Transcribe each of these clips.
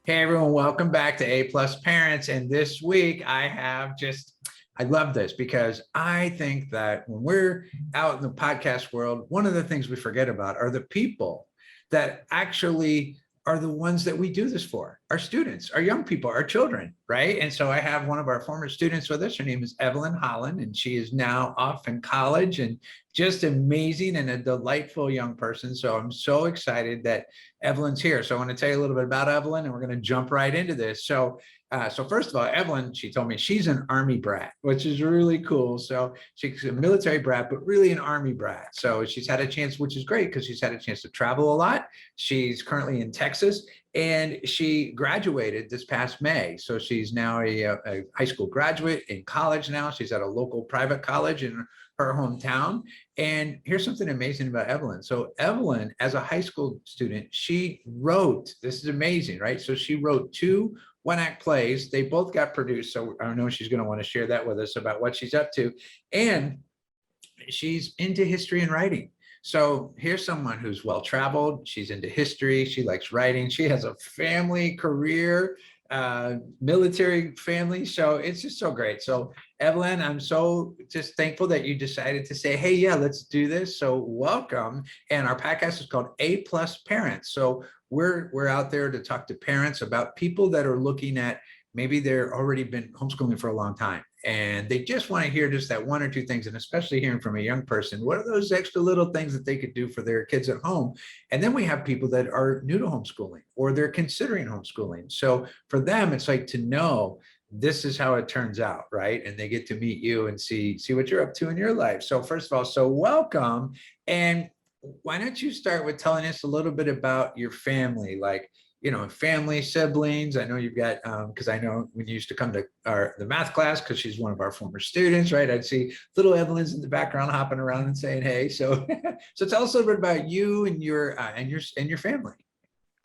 Hey everyone, welcome back to A Plus Parents. And this week I love this because I think that when we're out in the podcast world, one of the things we forget about are the people that actually are the ones that we do this for, our students, our young people, our children, right? And so I have one of our former students with us. Her name is Evelyne Holland, and she is now off in college and just amazing and a delightful young person. So I'm so excited that Evelyne's here. So I want to tell you a little bit about Evelyne, and we're going to jump right into this. So first of all, Evelyne, she told me she's an Army brat, which is really cool. So she's a military brat, but really an Army brat. So she's had a chance, which is great because she's had a chance to travel a lot. She's currently in Texas, and she graduated this past May. So she's now a high school graduate in college now. She's at a local private college in her hometown. And here's something amazing about Evelyne. So Evelyne, as a high school student, she wrote, this is amazing, right? So she wrote two one-act plays. They both got produced. So I know she's going to want to share that with us about what she's up to. And she's into history and writing. So here's someone who's well-traveled. She's into history. She likes writing. She has a family, career, military family. So it's just so great. So Evelyne, I'm so just thankful that you decided to say, hey, yeah, let's do this. So welcome. And our podcast is called A Plus Parents. So we're out there to talk to parents about people that are looking at maybe they're already been homeschooling for a long time and they just want to hear just that one or two things, and especially hearing from a young person, what are those extra little things that they could do for their kids at home? And then we have people that are new to homeschooling or they're considering homeschooling. So for them, it's like to know this is how it turns out, right? And they get to meet you and see what you're up to in your life. So first of all, so welcome. And why don't you start with telling us a little bit about your family, like family, siblings. I know you've got, because I know when you used to come to the math class, because she's one of our former students, right? I'd see little Evelyne's in the background hopping around and saying, hey. So, so tell us a little bit about you and your family.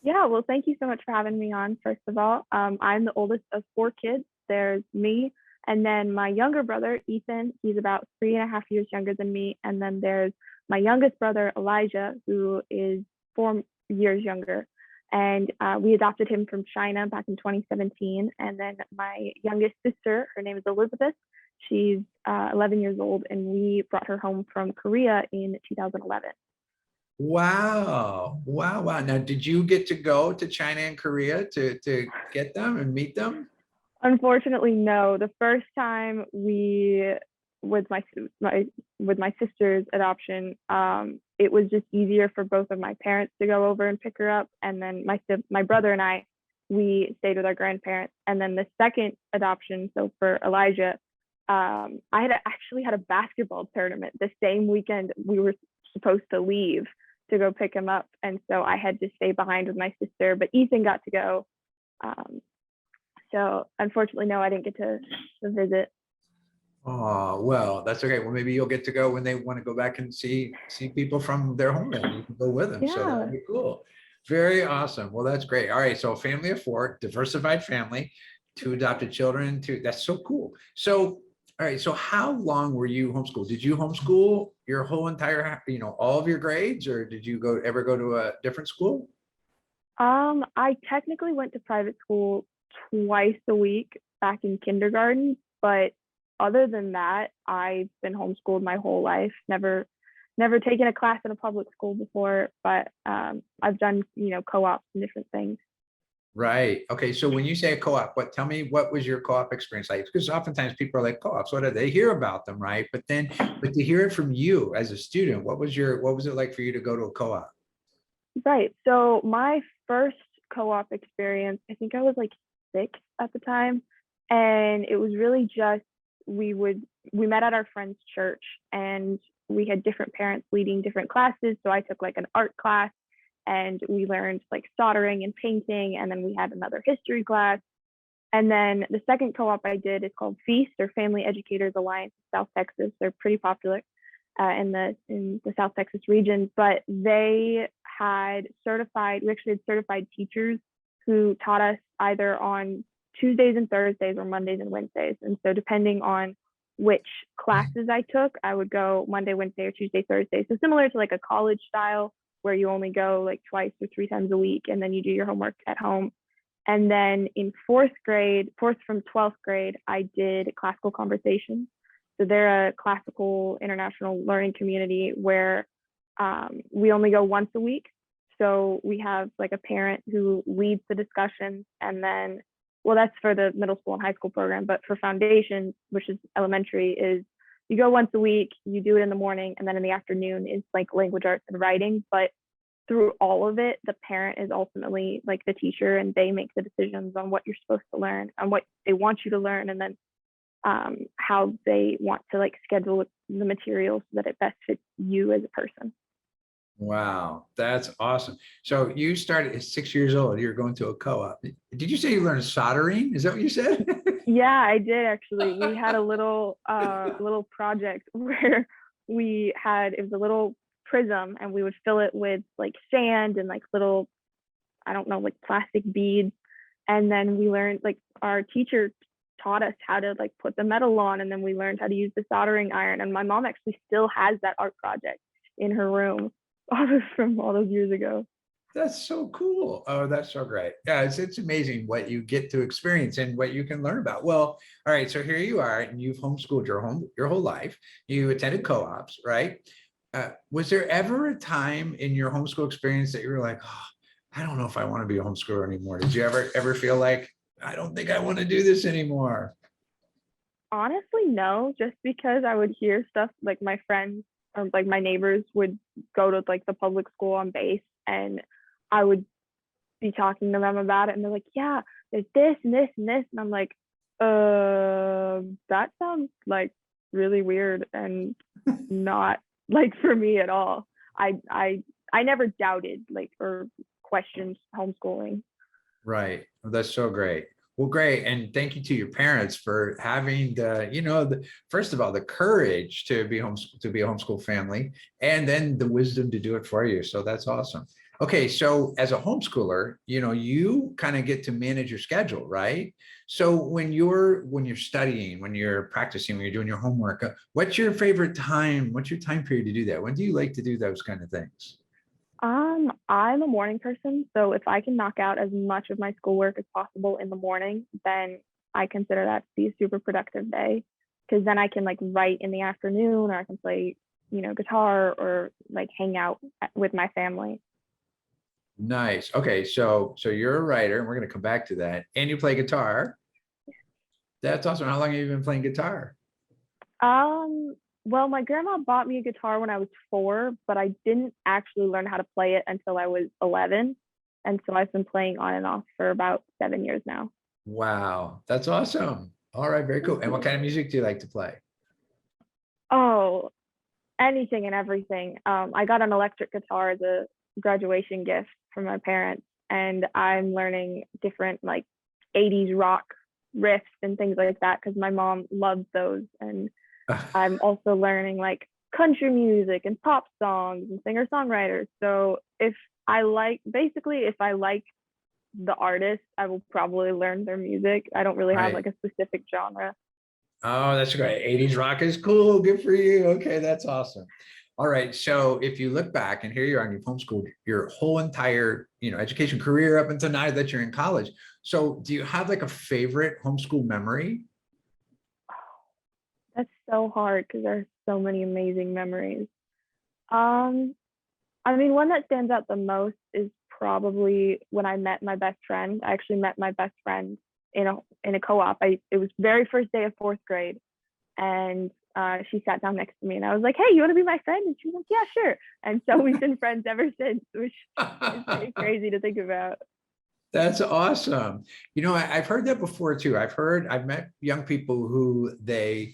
Yeah, well, thank you so much for having me on, first of all. I'm the oldest of four kids. There's me, and then my younger brother, Ethan. He's about 3.5 years younger than me. And then there's my youngest brother, Elijah, who is 4 years younger. And we adopted him from China back in 2017. And then my youngest sister, her name is Elizabeth. She's 11 years old, and we brought her home from Korea in 2011. Wow. Wow. Wow. Now, did you get to go to China and Korea to get them and meet them? Unfortunately, no. The first time we with my with my sister's adoption, it was just easier for both of my parents to go over and pick her up, and then my brother and I, we stayed with our grandparents. And then the second adoption, so for Elijah, I had actually had a basketball tournament the same weekend we were supposed to leave to go pick him up, and so I had to stay behind with my sister. But Ethan got to go. Um, so unfortunately, no, I didn't get to visit. Oh, well, that's okay. Well, maybe you'll get to go when they want to go back and see people from their homeland. You can go with them. So that'd Yeah. be cool. Very awesome. Well, that's great. All right. So a family of four, diversified family, two adopted children, two. That's so cool. So, all right. So how long were you homeschooled? Did you homeschool your whole entire, all of your grades, or did you ever go to a different school? I technically went to private school twice a week back in kindergarten, but other than that, I've been homeschooled my whole life. Never taken a class in a public school before, but I've done, co-ops and different things. Right. Okay. So when you say a co-op, tell me what was your co-op experience like? Because oftentimes people are like co-ops, what do they hear about them, right? But to hear it from you as a student, what was it like for you to go to a co-op? Right. So my first co-op experience, I think I was like 6 at the time, and it was really just we met at our friend's church, and we had different parents leading different classes. So I took like an art class, and we learned like soldering and painting, and then we had another history class. And then the second co-op I did is called Feast, or Family Educators Alliance of South Texas. They're pretty popular in the South Texas region, but they had certified. We actually had certified teachers who taught us either on Tuesdays and Thursdays or Mondays and Wednesdays. And so depending on which classes I took, I would go Monday, Wednesday, or Tuesday, Thursday. So similar to like a college style where you only go like twice or three times a week and then you do your homework at home. And then in fourth from 12th grade, I did classical conversations. So they're a classical international learning community where we only go once a week. So we have like a parent who leads the discussions, and then, well, that's for the middle school and high school program, but for foundation, which is elementary, is you go once a week, you do it in the morning, and then in the afternoon it's like language arts and writing. But through all of it, the parent is ultimately like the teacher, and they make the decisions on what you're supposed to learn and what they want you to learn, and then how they want to like schedule the material so that it best fits you as a person. Wow, that's awesome. So you started at 6 years old. You're going to a co-op. Did you say you learned soldering? Is that what you said? Yeah, I did actually. We had a little project where it was a little prism, and we would fill it with like sand and like little, I don't know, like plastic beads. And then we learned, like, our teacher taught us how to like put the metal on, and then we learned how to use the soldering iron. And my mom actually still has that art project in her room, from all those years ago. That's so cool. Oh, that's so great. Yeah, it's amazing what you get to experience and what you can learn about. Well, all right. So here you are, and you've homeschooled your whole life. You attended co-ops, right? Was there ever a time in your homeschool experience that you were like, oh, I don't know if I want to be a homeschooler anymore? Did you ever feel like, I don't think I want to do this anymore? Honestly, no, just because I would hear stuff like my friends or like my neighbors would go to like the public school on base, and I would be talking to them about it, and they're like, yeah, there's this and this and this. And I'm like, that sounds like really weird and not like for me at all. I never doubted like or questioned homeschooling. Right. Well, that's so great. Well, great. And thank you to your parents for having first of all, the courage to be a homeschool family, and then the wisdom to do it for you. So that's awesome. Okay. So as a homeschooler, you kind of get to manage your schedule, right? So when you're studying, when you're practicing, when you're doing your homework, what's your favorite time? What's your time period to do that? When do you like to do those kind of things? I'm a morning person, so if I can knock out as much of my schoolwork as possible in the morning, then I consider that to be a super productive day. Because then I can like write in the afternoon, or I can play, guitar, or like hang out with my family. Nice. Okay, so you're a writer, and we're going to come back to that. And you play guitar. That's awesome. How long have you been playing guitar? Well, my grandma bought me a guitar when I was 4, but I didn't actually learn how to play it until I was 11. And so I've been playing on and off for about 7 years now. Wow, that's awesome. All right, very cool. Thank And what you. kind of music do you like to play? Oh, anything and everything. I got an electric guitar as a graduation gift from my parents, and I'm learning different like 80s rock riffs and things like that because my mom loves those. And I'm also learning like country music and pop songs and singer-songwriters. So if I like the artist, I will probably learn their music. I don't really have Right. like a specific genre. Oh, that's great. 80s rock is cool. Good for you. Okay, that's awesome. All right. So if you look back, and here you are, and you've homeschooled your whole entire, education career up until now that you're in college. So do you have like a favorite homeschool memory? That's so hard because there's so many amazing memories. Um, I mean, one that stands out the most is probably when I met my best friend. I actually met my best friend in a co-op. It was very first day of 4th grade, and she sat down next to me, and I was like, "Hey, you want to be my friend?" And she was like, "Yeah, sure." And so we've been friends ever since, which is pretty crazy to think about. That's awesome. I've heard that before too. I've met young people who they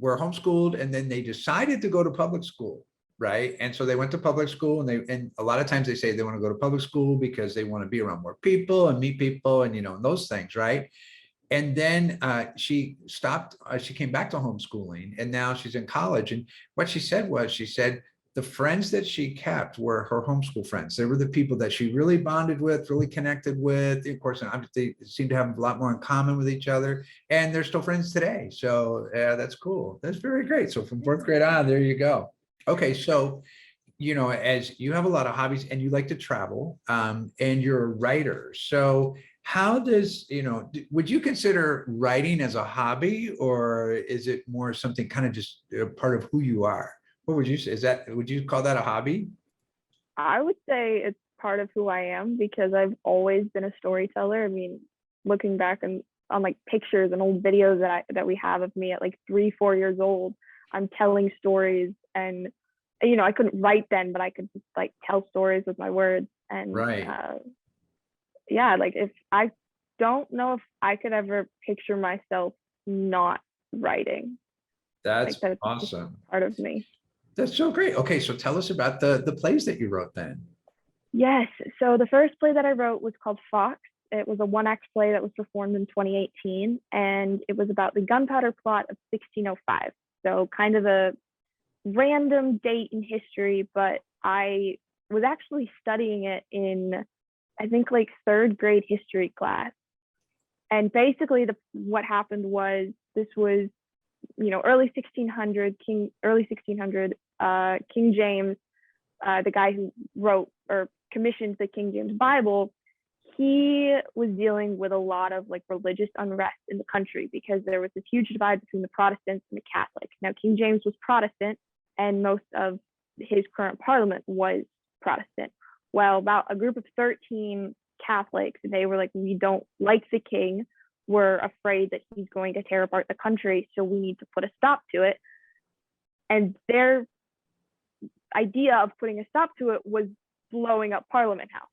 were homeschooled, and then they decided to go to public school, right? And so they went to public school, and a lot of times they say they want to go to public school because they want to be around more people and meet people, and those things, right? And then she stopped, she came back to homeschooling, and now she's in college. And what she said, the friends that she kept were her homeschool friends. They were the people that she really bonded with, really connected with. Of course, they seem to have a lot more in common with each other, and they're still friends today. So yeah, that's cool. That's very great. So from 4th grade on, there you go. Okay, so as you have a lot of hobbies and you like to travel, and you're a writer. So how does, would you consider writing as a hobby, or is it more something kind of just a part of who you are? What would you say? Would you call that a hobby? I would say it's part of who I am because I've always been a storyteller. I mean, looking back on like pictures and old videos that we have of me at like 3, 4 years old, I'm telling stories, and I couldn't write then, but I could just like tell stories with my words. And Right. yeah, like if I don't know if I could ever picture myself not writing. Like That's that's just awesome. part of me. That's so great. Okay, so tell us about the plays that you wrote then. Yes. So the first play that I wrote was called Fox. It was a one-act play that was performed in 2018, and it was about the gunpowder plot of 1605. So kind of a random date in history, but I was actually studying it in, I think, like third grade history class. And basically, what happened was this was, early 1600, King James, the guy who wrote or commissioned the King James Bible, he was dealing with a lot of like religious unrest in the country because there was this huge divide between the Protestants and the Catholics. Now, King James was Protestant, and most of his current parliament was Protestant. Well, about a group of 13 Catholics, they were like, we don't like the king. We're afraid that he's going to tear apart the country, so we need to put a stop to it. And their idea of putting a stop to it was blowing up Parliament House.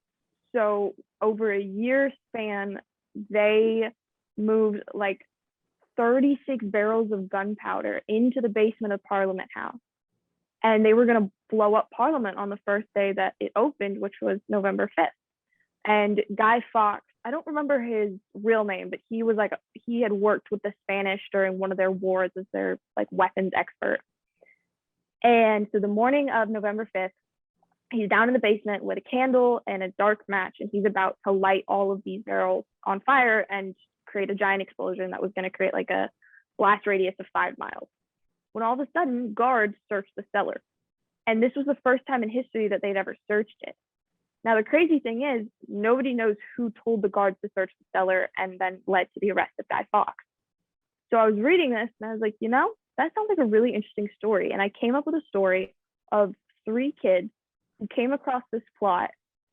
So over a year span, they moved like 36 barrels of gunpowder into the basement of Parliament House. And they were going to blow up Parliament on the first day that it opened, which was November 5th. And Guy Fawkes, I don't remember his real name, but he had worked with the Spanish during one of their wars as their like weapons expert. And so the morning of November 5th, he's down in the basement with a candle and a dark match, and he's about to light all of these barrels on fire and create a giant explosion that was going to create like a blast radius of 5 miles. When all of a sudden, guards searched the cellar. And this was the first time in history that they'd ever searched it. Now, the crazy thing is, nobody knows who told the guards to search the cellar and then led to the arrest of Guy Fawkes. So I was reading this and I was like, that sounds like a really interesting story. And I came up with a story of 3 kids who came across this plot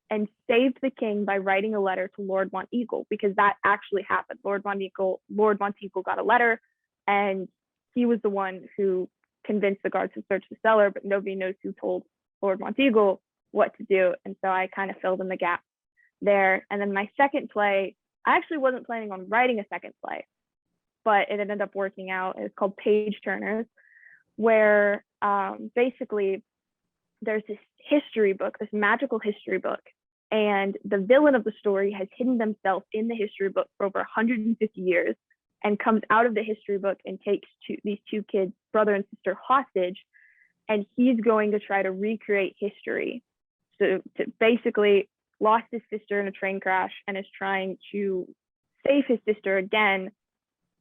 and saved the king by writing a letter to Lord Monteagle, because that actually happened. Lord Monteagle got a letter, and he was the one who convinced the guards to search the cellar, but nobody knows who told Lord Monteagle what to do. And so I kind of filled in the gap there. And then my second play, I actually wasn't planning on writing a second play, but it ended up working out. It's called Page Turners, where basically there's this history book, this magical history book, and the villain of the story has hidden themselves in the history book for over 150 years and comes out of the history book and takes these 2 kids, brother and sister, hostage, and he's going to try to recreate history. So to basically lost his sister in a train crash and is trying to save his sister again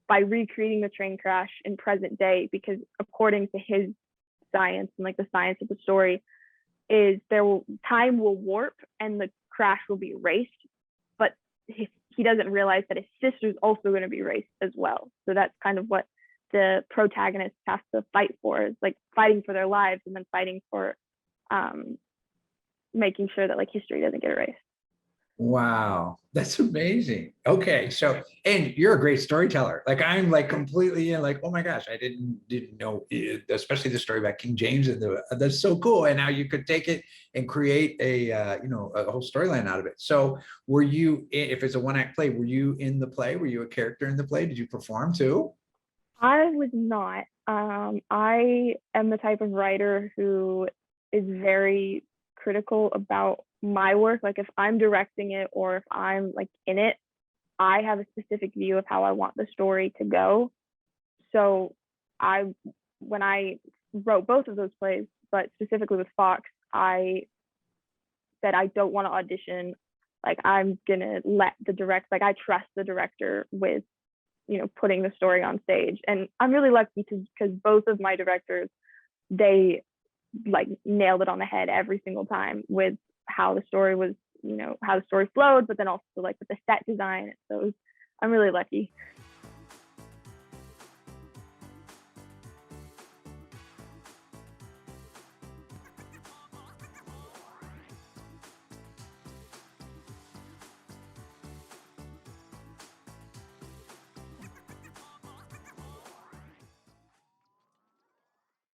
by recreating the train crash in present day, because according to his science and like the science of the story is time will warp and the crash will be erased, but he doesn't realize that his sister's also going to be erased as well. So that's kind of what the protagonist has to fight for, is like fighting for their lives and then fighting for making sure that like history doesn't get erased. Wow, that's amazing. Okay, so and you're a great storyteller. Like I'm like completely in, like, oh my gosh, I didn't know it, especially the story about King James, and that's so cool. And now you could take it and create a a whole storyline out of it. So were you, if it's a one-act play, were you in the play? Were you a character in the play? Did you perform too? I was not. I am the type of writer who is very critical about my work. Like if I'm directing it or if I'm like in it, I have a specific view of how I want the story to go. So when I wrote both of those plays, but specifically with Fox, I said I don't want to audition. Like I'm gonna I trust the director with putting the story on stage. And I'm really lucky because both of my directors, they like nailed it on the head every single time with how the story was, how the story flowed, but then also like with the set design. So I'm really lucky.